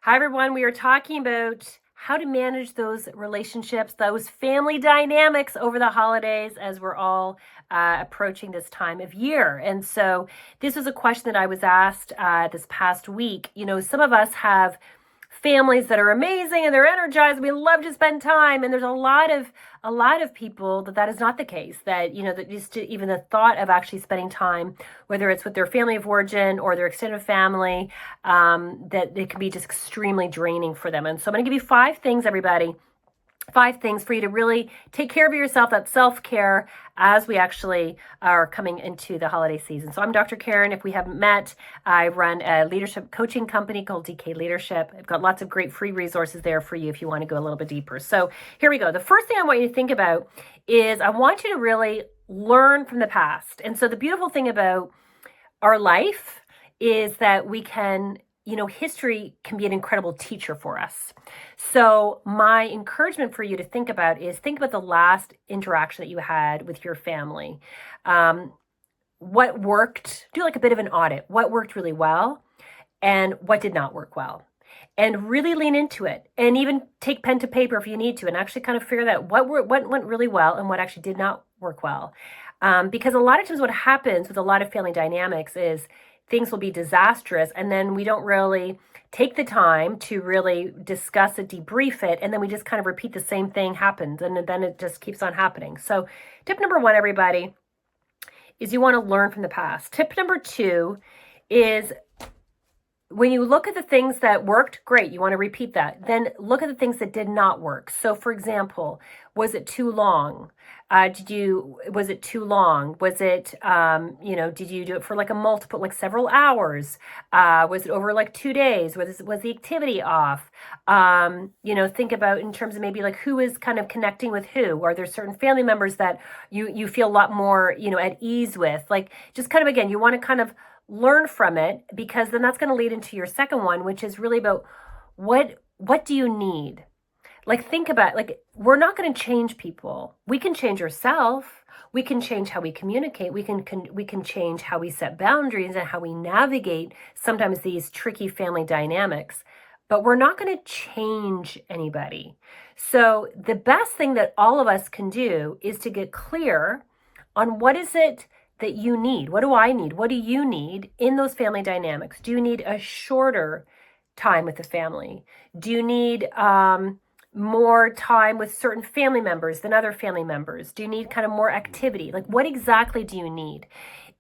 Hi, everyone. We are talking about how to manage those relationships, those family dynamics over the holidays as we're all approaching this time of year. And so, this was a question that I was asked this past week. Some of us have families that are amazing and they're energized. We love to spend time, and there's a lot of people that is not the case. That just even the thought of actually spending time, whether it's with their family of origin or their extended family, that it can be just extremely draining for them. And so I'm going to give you 5 things, everybody. 5 things for you to really take care of yourself, that self-care, as we actually are coming into the holiday season. So I'm Dr. Karen. If we haven't met, I run a leadership coaching company called DK Leadership. I've got lots of great free resources there for you if you want to go a little bit deeper. So here we go. The first thing I want you to think about is I want you to really learn from the past. And so the beautiful thing about our life is that we can, history can be an incredible teacher for us. So my encouragement for you to think about the last interaction that you had with your family. What worked? Do like a bit of an audit. What worked really well and what did not work well? And really lean into it, and even take pen to paper if you need to, and actually kind of figure out what went really well and what actually did not work well. Because a lot of times what happens with a lot of family dynamics is things will be disastrous, and then we don't really take the time to really discuss it, debrief it, and then we just kind of repeat the same thing happens, and then it just keeps on happening. So tip number 1, everybody, is you want to learn from the past. Tip number 2 is when you look at the things that worked, great, you want to repeat that. Then look at the things that did not work. So for example, was it too long? Was it too long? Was it, did you do it for like several hours? Was it over like 2 days? Was the activity off? Think about in terms of maybe like who is kind of connecting with who. Are there certain family members that you feel a lot more, at ease with? Like just kind of, again, you want to kind of learn from it, because then that's going to lead into your second one, which is really about what do you need? Like think about, like, we're not going to change people. We can change ourselves. We can change how we communicate. We can change how we set boundaries and how we navigate sometimes these tricky family dynamics, but we're not going to change anybody. So the best thing that all of us can do is to get clear on what is it that you need. What do I need? What do you need in those family dynamics? Do you need a shorter time with the family? Do you need more time with certain family members than other family members? Do you need kind of more activity? Like what exactly do you need?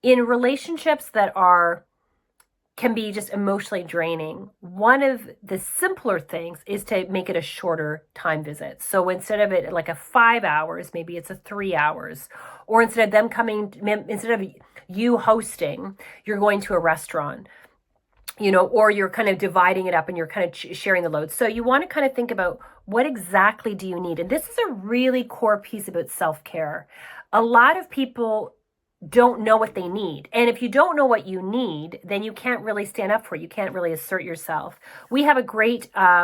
In relationships that can be just emotionally draining, one of the simpler things is to make it a shorter time visit. So instead of it like a 5 hours, maybe it's a 3 hours. Or instead of you hosting, you're going to a restaurant, or you're kind of dividing it up and you're kind of sharing the load. So you want to kind of think about what exactly do you need? And this is a really core piece about self-care. A lot of people don't know what they need. And if you don't know what you need, then you can't really stand up for it. You can't really assert yourself. We have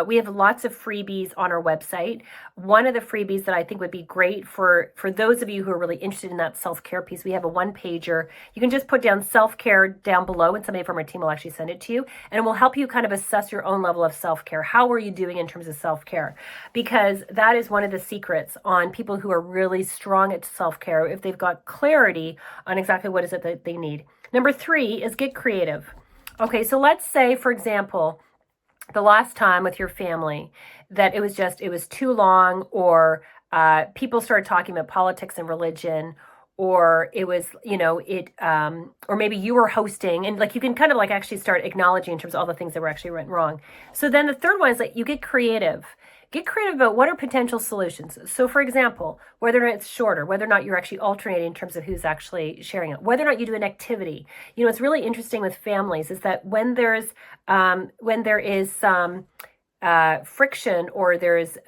we have lots of freebies on our website. One of the freebies that I think would be great for those of you who are really interested in that self-care piece, we have a 1-pager. You can just put down self-care down below, and somebody from our team will actually send it to you. And it will help you kind of assess your own level of self-care. How are you doing in terms of self-care? Because that is one of the secrets on people who are really strong at self-care, if they've got clarity on exactly what is it that they need. Number 3 is get creative. Okay, so let's say, for example, the last time with your family that it was too long, or people started talking about politics and religion, or it was, or maybe you were hosting, and like you can kind of like actually start acknowledging in terms of all the things that were actually went wrong. So then the third one is like you get creative. Get creative about what are potential solutions. So for example, whether it's shorter, whether or not you're actually alternating in terms of who's actually sharing it, whether or not you do an activity. It's really interesting with families is that when there is some friction, or there's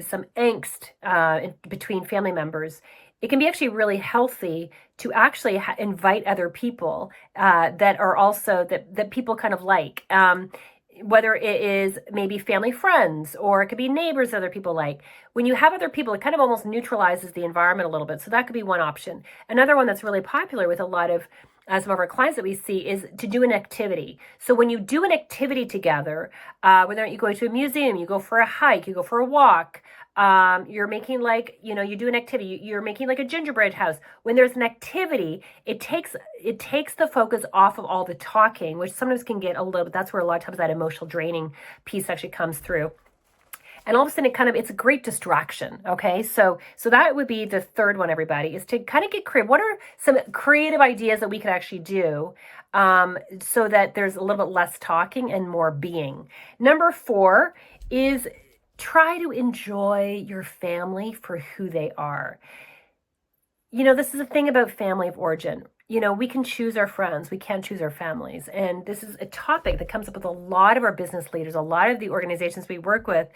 some angst between family members, it can be actually really healthy to actually invite other people that are also that people kind of like. Whether it is maybe family friends, or it could be neighbors other people like. When you have other people, it kind of almost neutralizes the environment a little bit. So that could be one option. Another one that's really popular with a lot of some of our clients that we see is to do an activity. So when you do an activity together, whether you go to a museum, you go for a hike, you go for a walk, you're making like, you do an activity, you're making like a gingerbread house. When there's an activity, it takes the focus off of all the talking, which sometimes can get a little bit, that's where a lot of times that emotional draining piece actually comes through. And all of a sudden it's a great distraction. Okay. So that would be the third one, everybody, is to kind of get creative. What are some creative ideas that we could actually do so that there's a little bit less talking and more being? Number 4 is try to enjoy your family for who they are. This is the thing about family of origin. We can choose our friends, we can't choose our families. And this is a topic that comes up with a lot of our business leaders, a lot of the organizations we work with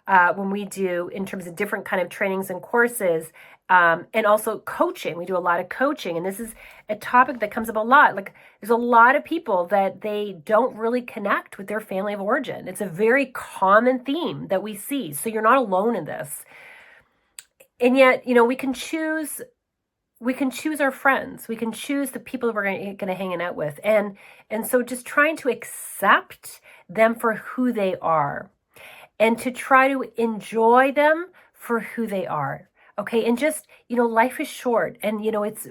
when we do in terms of different kind of trainings and courses, and also coaching. We do a lot of coaching. And this is a topic that comes up a lot. Like there's a lot of people that they don't really connect with their family of origin. It's a very common theme that we see. So you're not alone in this. And yet, we can choose our friends. We can choose the people that we're going to hang out with. And so just trying to accept them for who they are and to try to enjoy them for who they are. Okay. And just, life is short and,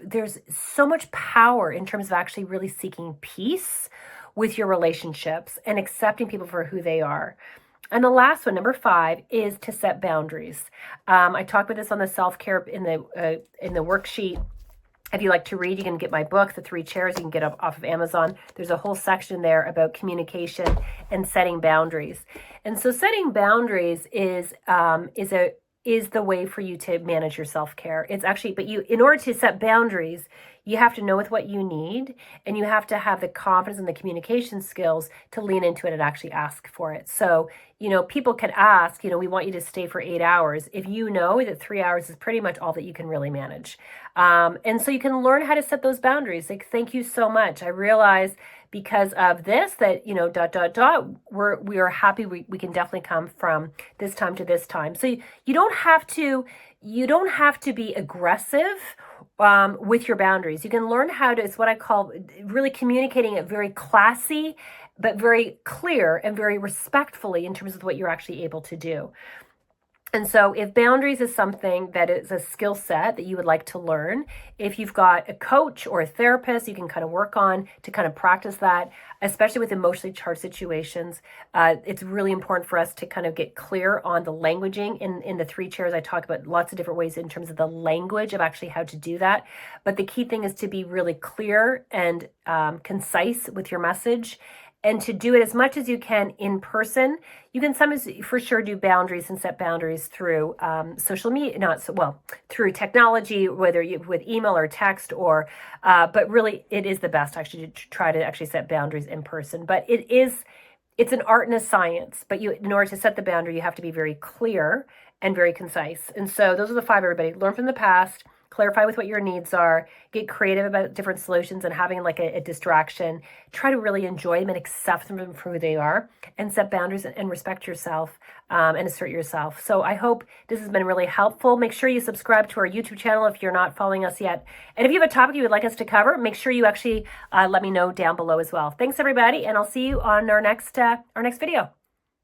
there's so much power in terms of actually really seeking peace with your relationships and accepting people for who they are. And the last one, number 5, is to set boundaries. I talk about this on the self-care in the worksheet. If you like to read, you can get my book, The 3 Chairs. You can get off of Amazon. There's a whole section there about communication and setting boundaries. And so setting boundaries is the way for you to manage your self-care. It's actually, but in order to set boundaries, you have to know what you need, and you have to have the confidence and the communication skills to lean into it and actually ask for it. So, people can ask, we want you to stay for 8 hours if you know that 3 hours is pretty much all that you can really manage. And so you can learn how to set those boundaries. Like, thank you so much. I realize because of this that, we are happy. We can definitely come from this time to this time. So you don't have to be aggressive with your boundaries. You can learn how to, it's what I call really communicating it very classy, but very clear and very respectfully in terms of what you're actually able to do. And so if boundaries is something that is a skill set that you would like to learn, if you've got a coach or a therapist, you can kind of work on to kind of practice that, especially with emotionally charged situations. It's really important for us to kind of get clear on the languaging. In the 3 chairs, I talk about lots of different ways in terms of the language of actually how to do that. But the key thing is to be really clear and concise with your message, and to do it as much as you can in person. You can sometimes for sure do boundaries and set boundaries through social media, through technology, whether with email or text but really it is the best actually to try to actually set boundaries in person. But it's an art and a science, but in order to set the boundary, you have to be very clear and very concise. And so those are the 5, everybody. Learn from the past, clarify with what your needs are, get creative about different solutions and having like a distraction. Try to really enjoy them and accept them for who they are, and set boundaries and respect yourself and assert yourself. So I hope this has been really helpful. Make sure you subscribe to our YouTube channel if you're not following us yet. And if you have a topic you would like us to cover, make sure you actually let me know down below as well. Thanks, everybody, and I'll see you on our next video.